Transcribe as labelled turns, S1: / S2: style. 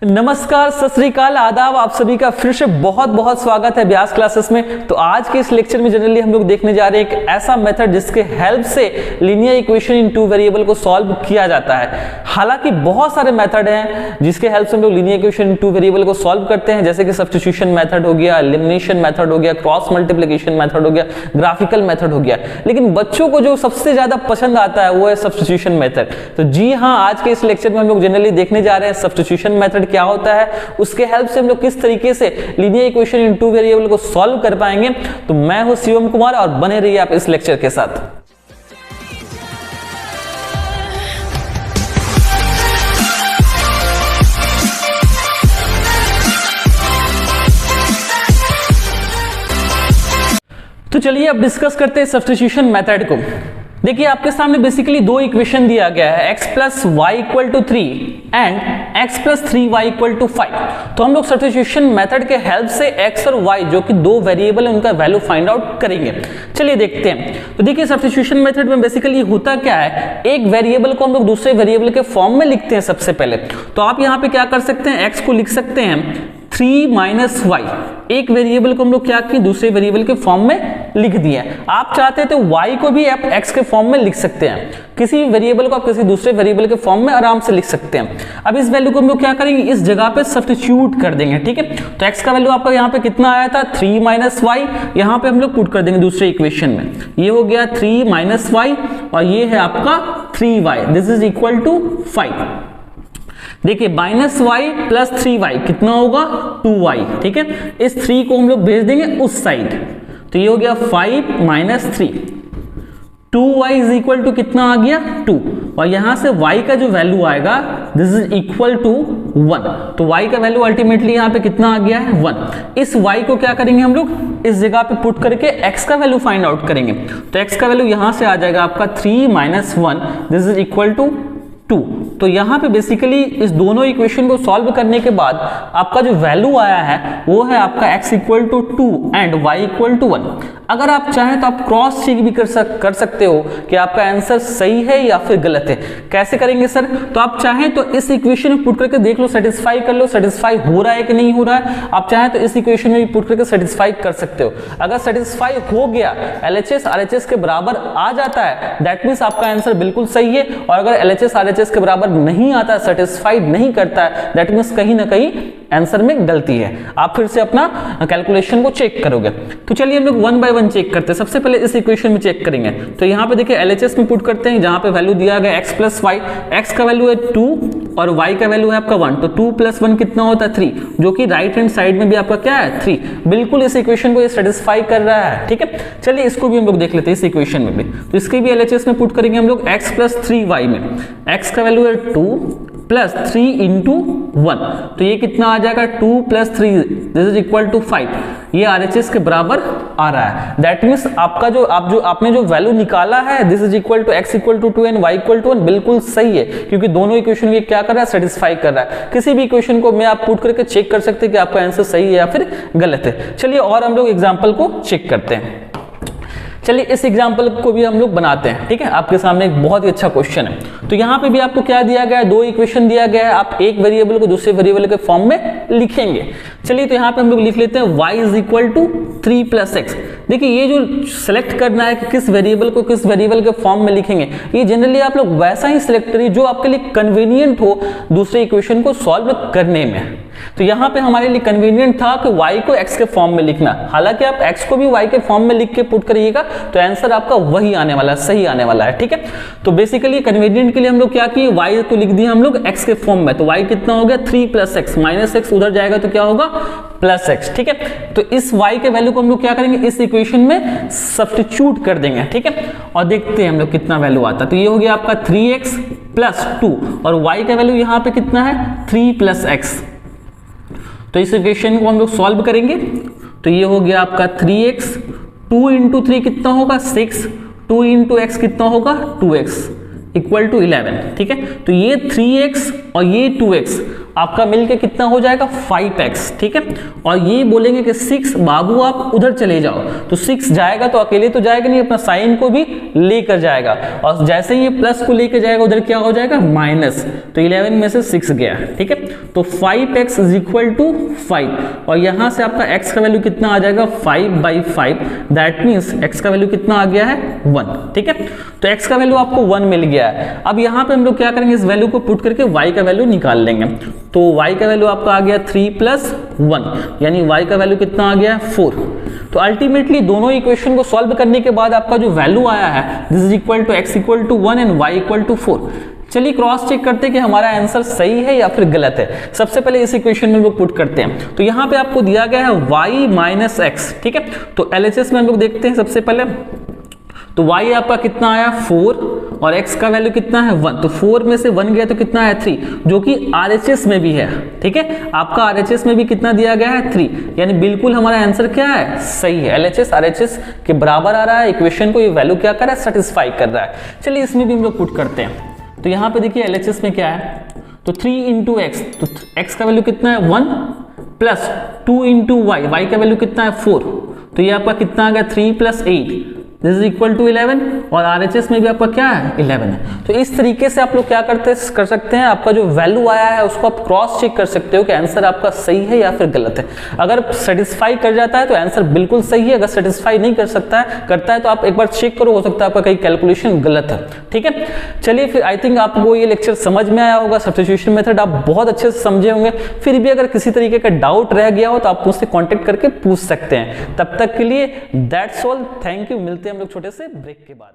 S1: नमस्कार, सत श्री अकाल, आदाब। आप सभी का फिर से बहुत बहुत स्वागत है अभ्यास क्लासेस में। तो आज के इस लेक्चर में जनरली हम लोग देखने जा रहे हैं एक ऐसा मेथड जिसके हेल्प से linear equation in two variable को सॉल्व किया जाता है। हालांकि बहुत सारे मेथड हैं जिसके हेल्प से हम लोग linear equation in two variable को सॉल्व करते हैं, जैसे कि सब्स्टिट्यूशन मेथड हो गया, एलिमिनेशन मेथड हो गया, क्रॉस मल्टीप्लिकेशन मेथड हो गया, ग्राफिकल मेथड हो गया। लेकिन बच्चों को जो सबसे ज्यादा पसंद आता है वो है सब्स्टिट्यूशन मेथड। तो जी हाँ, आज के इस लेक्चर में हम लोग जनरली देखने जा रहे हैं सब्स्टिट्यूशन मेथड क्या होता है, उसके हेल्प से हम लोग किस तरीके से linear equation in two variable को सॉल्व कर पाएंगे। तो मैं हूं शिवम कुमार और बने रहिए आप इस लेक्चर के साथ। तो चलिए अब डिस्कस करते हैं सब्स्टिट्यूशन मेथड को। देखिए आपके सामने बेसिकली दो इक्वेशन दिया गया है, x plus y equal to 3 and x plus 3y equal to 5। तो हम लोग सब्स्टिट्यूशन मेथड के हेल्प से x और y जो कि दो वेरिएबल है उनका वैल्यू फाइंड आउट करेंगे। चलिए देखते हैं। तो देखिए सब्स्टिट्यूशन मेथड में बेसिकली होता क्या है, एक वेरिएबल को हम लोग दूसरे वेरिएबल के फॉर्म में लिखते हैं सबसे पहले। तो आप यहाँ पे क्या कर सकते हैं, x को लिख सकते हैं 3 माइनस वाई। एक वेरिएबल को हम लोग क्या किए, दूसरे वेरिएबल के फॉर्म में लिख दिया। आप चाहते हैं तो y को भी आप x के फॉर्म में लिख सकते हैं, किसी वेरिएबल को आप किसी दूसरे वेरिएबल के फॉर्म में आराम से लिख सकते हैं। अब इस वैल्यू को हम लोग क्या करेंगे, इस जगह पे सब्स्टिट्यूट कर देंगे। ठीक है, तो x का वैल्यू आपका यहाँ पे कितना आया था 3 माइनस वाई, यहाँ पे हम लोग पुट कर देंगे दूसरे इक्वेशन में। ये हो गया 3 माइनस वाई और ये है आपका 3y, this is equal to 5। देखिए माइनस वाई प्लस 3y कितना होगा 2y। ठीक है, इस 3 को हम लोग भेज देंगे उस साइड, तो ये हो गया 5 minus 3। 2y is equal to कितना आ गया 2, और यहां से y का जो वैल्यू आएगा दिस इज इक्वल टू 1। तो y का वैल्यू अल्टीमेटली यहां पे कितना आ गया है 1। इस y को क्या करेंगे हम लोग, इस जगह पे पुट करके x का वैल्यू फाइंड आउट करेंगे। तो x का वैल्यू यहां से आ जाएगा आपका 3 minus 1, this is equal to 2। तो यहां पे बेसिकली इस दोनों इक्वेशन को सॉल्व करने के बाद आपका जो वैल्यू आया है वो है आपका x equal to 2 and y equal to 1। अगर आप चाहें तो आप क्रॉस चेक भी कर सकते हो कि आपका आंसर सही है या फिर गलत है। कैसे करेंगे सर, तो आप चाहें तो इस इक्वेशन में पुट करके देख लो, सेटिस्फाई कर लो, सेटिस्फाई हो रहा है कि नहीं हो रहा है। आप चाहें तो इस इक्वेशन में भी पुट करके सेटिस्फाई कर सकते हो। अगर सेटिस्फाई हो गया, LHS RHS के बराबर आ जाता है, दैट मीन्स आपका आंसर बिल्कुल सही है। और अगर LHS RHS के बराबर नहीं आता, सेटिस्फाइड नहीं करता है, दैट मीन्स कहीं ना कहीं आंसर में गलती है। आप फिर से अपना कैलकुलेशन को चेक करोगे। तो चलिए हम लोग वन बाय वन चेक करते हैं। सबसे पहले इस इक्वेशन में चेक करेंगे। तो यहाँ पे देखिए LHS में पुट करते हैं, जहां पे वैल्यू दिया गया x प्लस वाई। x का वैल्यू है 2 और y का वैल्यू है आपका 1। तो 2 प्लस 1 कितना होता है 3, जो कि राइट हैंड साइड में भी आपका क्या है 3। बिल्कुल इस इक्वेशन को ये सेटिस्फाई कर रहा है। ठीक है, चलिए इसको भी हम लोग देख लेते हैं इस इक्वेशन में भी। तो इसके भी LHS में पुट करेंगे हम लोग x प्लस 3y में। x का वैल्यू है 2 प्लस 3 इंटू 1, तो ये कितना आ जाएगा 2 plus 3, this is equal to 5। ये RHS के बराबर आ रहा है। दैट मीन्स आपका जो आपने जो वैल्यू निकाला है this is equal to x equal to 2 and y equal to 1 बिल्कुल सही है, क्योंकि दोनों इक्वेशन ये क्या कर रहा है, सेटिस्फाई कर रहा है। किसी भी इक्वेशन को मैं आप पुट करके चेक कर सकते हैं कि आपका आंसर सही है या फिर गलत है। चलिए और हम लोग एग्जाम्पल को चेक करते हैं। चलिए इस एग्जाम्पल को भी हम लोग बनाते हैं। ठीक है, आपके सामने एक बहुत ही अच्छा क्वेश्चन है। तो यहाँ पे भी आपको क्या दिया गया है, दो इक्वेशन दिया गया है, आप एक वेरिएबल को दूसरे वेरिएबल के फॉर्म में लिखेंगे। चलिए तो यहाँ पे हम लोग लिख लेते हैं y is equal to 3 plus x. देखिए ये जो सिलेक्ट करना है कि किस वेरिएबल को किस वेरिएबल के फॉर्म में लिखेंगे, ये जनरली आप लोग वैसा ही सिलेक्ट करिए जो आपके लिए कन्वीनियंट हो दूसरे इक्वेशन को सॉल्व करने में। तो यहाँ पे हमारे लिए कन्वीनियंट था कि y को x के फॉर्म में लिखना। हालांकि आप x को भी y के फॉर्म में लिख के पुट करिएगा तो आंसर आपका वही आने वाला है, सही आने वाला है। ठीक है, तो बेसिकली कन्वीनियंट के लिए हम लोग क्या किए, y को लिख दिया हम लोग x के फॉर्म में। तो y कितना हो गया 3 प्लस एक्स, माइनस एक्स उधर जाएगा तो क्या होगा प्लस एक्स। ठीक है, तो इस y के वैल्यू को हम लोग क्या करेंगे, इस इक्वेशन में सब्स्टिट्यूट कर देंगे। ठीक है, और देखते हैं हम लोग कितना वैल्यू आता है। तो ये हो गया आपका 3x प्लस 2 और y का वैल्यू यहाँ पे कितना है 3 प्लस एक्स। तो इस इक्वेशन को हम लोग सॉल्व करेंगे। तो ये हो गया आपका 3x, 2 इंटू 3 कितना होगा 6, 2 इंटू एक्स कितना होगा 2x इक्वल टू 11। ठीक है, तो ये 3x और ये 2x आपका मिलके कितना हो जाएगा 5x। ठीक है, और ये बोलेंगे कि 6 बाबू आप उधर चले जाओ, तो 6 जाएगा तो अकेले तो जाएगा नहीं, अपना साइन को भी लेकर जाएगा, और जैसे ही ये प्लस को लेकर जाएगा उधर क्या हो जाएगा माइनस, तो 11 में से 6 गया। ठीक है, तो 5x इज इक्वल टू 5 और यहां से आपका x का वैल्यू कितना आ जाएगा 5/5, दैट मीन्स x का वैल्यू कितना आ गया है 1। ठीक है, तो x का वैल्यू आपको 1 मिल गया है। अब यहां पे हम लोग क्या करेंगे, इस वैल्यू को पुट करके y का वैल्यू निकाल लेंगे। तो y का वैल्यू आपका आ गया 3 + 1 यानी y का वैल्यू कितना आ गया 4। तो अल्टीमेटली दोनों इक्वेशन को सॉल्व करने के बाद आपका जो वैल्यू आया है this is equal to x equal to 1 and y equal to 4। चलिए क्रॉस चेक करते हैं कि हमारा आंसर सही है या फिर गलत है। सबसे पहले इस इक्वेशन में हम लोग पुट करते हैं। तो यहाँ पे आपको दिया गया है y माइनस एक्स। ठीक है, तो LHS में हम लोग देखते हैं सबसे पहले। तो y आपका कितना आया 4 और x का वैल्यू कितना है 1, तो 4 में से 1 गया तो कितना है 3, जो कि RHS में भी है। ठीक है, आपका RHS में भी कितना दिया गया है 3, यानी बिल्कुल हमारा आंसर क्या है सही है। LHS RHS के बराबर आ रहा है, इक्वेशन को ये वैल्यू क्या कर रहा है सेटिस्फाई कर रहा है। चलिए इसमें भी हम लोग पुट करते हैं। तो यहाँ पे देखिए LHS में क्या है, तो 3 इंटू एक्स, तो x का वैल्यू कितना है 1 प्लस 2 इंटू वाई, वाई का वैल्यू कितना है 4, तो ये आपका कितना आ गया 3 + 8 दिस इज इक्वल टू 11 और RHS में भी आपका क्या है 11 है। तो इस तरीके से आप लोग क्या कर सकते हैं, आपका जो वैल्यू आया है उसको आप क्रॉस चेक कर सकते हो कि आंसर आपका सही है या फिर गलत है। अगर सेटिस्फाई कर जाता है तो आंसर बिल्कुल सही है, अगर सेटिस्फाई नहीं करता है तो आप एक बार चेक करो, हो सकता है आपका कहीं कैलकुलेशन गलत है। ठीक है, चलिए फिर आई थिंक आपको ये लेक्चर समझ में आया होगा, सब्स्टिट्यूशन मेथड आप बहुत अच्छे से समझे होंगे। फिर भी अगर किसी तरीके का डाउट रह गया हो तो आप मुझसे कॉन्टेक्ट करके पूछ सकते हैं। तब तक के लिए दैट्स ऑल, थैंक यू। मिलते हैं हम लोग छोटे से ब्रेक के बाद।